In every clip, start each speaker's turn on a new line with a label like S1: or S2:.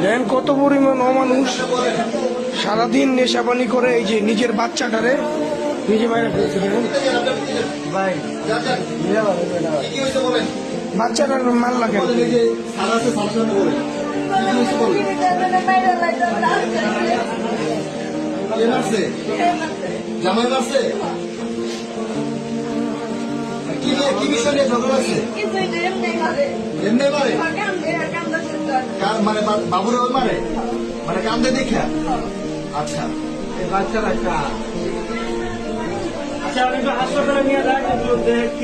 S1: দেন কত পরিমাণ অমানুষ সারাদিন নেশাপানি করে এই যে নিজের বাচ্চাটারে নিজে বাইরে ফেলছে। বাচ্চাটার মাল লাগে
S2: জামাই মারছে কি বিষয় নিয়ে ঝগড়া আছে? এমনি মারে মানে বাবুরে ওই মারে মানে কান্দে দেখা। আচ্ছা
S3: বাচ্চারা আচ্ছা আমি তো হাসপাতালে নিয়ে যাই কি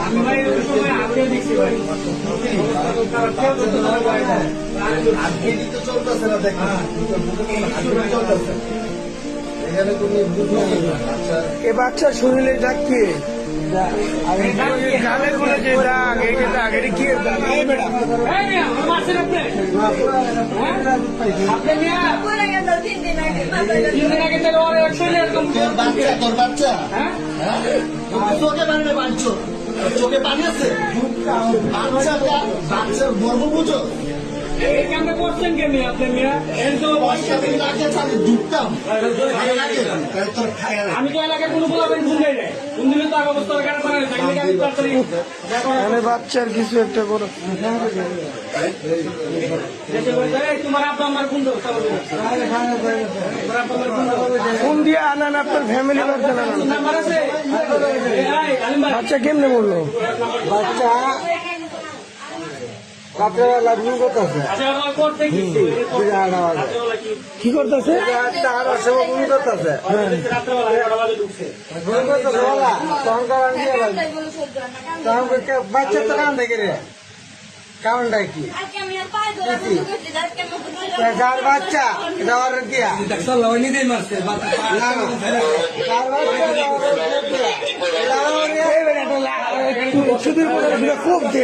S3: আমি ভাই ওই সময় আগে দেখছি ভাই
S2: চলতেছে না দেখেন চলতেছে এখানে তুমি
S1: এ বাচ্চার শরীরে দাগ কি গালে গুলো যে দাগ এই যে দাগ এটা কি দাগ? এই বেটা
S2: তোর বাচ্চা চোখে পানি না বাঁচছো চোখে পানি আছে বাচ্চার গর্ব বুঝো
S3: করছেন কেন আপনি
S2: ঢুকতাম
S3: আমি তো এলাকায় কোনো বলাবেন শুনলে কোন দিনে তো আগে অবস্থা
S1: বাচ্চার কিছু একটা করো
S3: তোমার আব্বা আমার কোন
S1: ফোন দিয়ে আনান আপনার ফ্যামিলি
S3: নাম্বার আছে
S1: বাচ্চা কেমনে বললো?
S2: বাচ্চা রাত্রেবেলা ঘুম করতেছে
S1: কি করতেছে?
S2: ঘুম করতেছে বাচ্চা তো কান দেখে রে কারণটা কি যার বাচ্চা এটা অর্ডার দিয়া
S1: খুব দে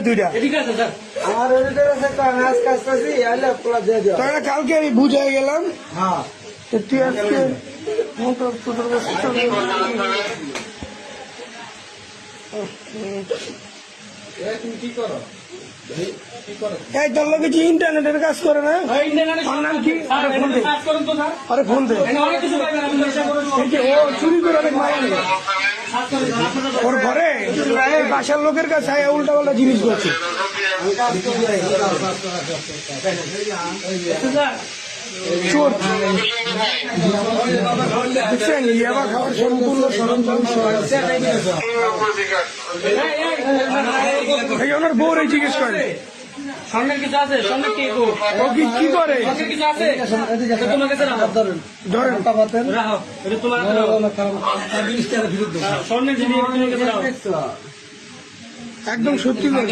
S1: দুইটা
S2: আমার কাজ করছি
S1: তাহলে কালকে আমি বুঝাই গেলাম।
S2: হ্যাঁ
S1: তুই আজকে
S2: তুমি কি করো
S1: এই তোর লোকে যে ইন্টারনেটের কাজ করে না ওর নাম কি? আরে ফোন দে এই যে ও চুরি করে অনেক মায়ের ওর ঘরে এই বাসার লোকের কাছে উল্টা পাল্টা জিনিস করছে। চোর দেখছেন ইয়াবা খাওয়ার সম্পূর্ণ সরঞ্জাম এই ওনার বউ এই জিজ্ঞেস করে
S3: সামনের কিছু আছে সামনে কি
S1: ও কি করে
S3: কিছু আছে তোমার কাছে
S1: ধরেন
S3: রাখো এটা তোমার সামনের জিনিস তোমার কাছে রাখো
S1: একদম সত্যি করে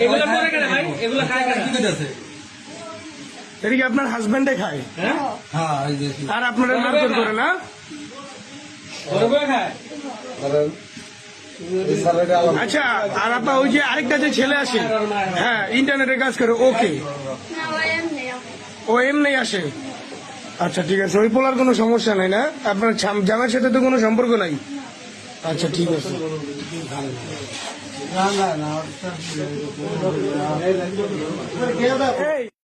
S3: এগুলা করে কেন ভাই এগুলা খায় কেন
S1: এটা কি আপনার হাজবেন্ডে খায় আর আপনারা মারধর করে না?
S3: খায়
S1: আচ্ছা আর আপা ওই যে আরেকটা যে ছেলে আসে হ্যাঁ ইন্টারনেটের কাজ করে ওকে ও এমনি আসে? আচ্ছা ঠিক আছে ওই পোলার কোনো সমস্যা নাই না? আপনার জামাইয়ের সাথে তো কোনো সম্পর্ক নাই? আচ্ছা ঠিক আছে।
S2: না
S1: এই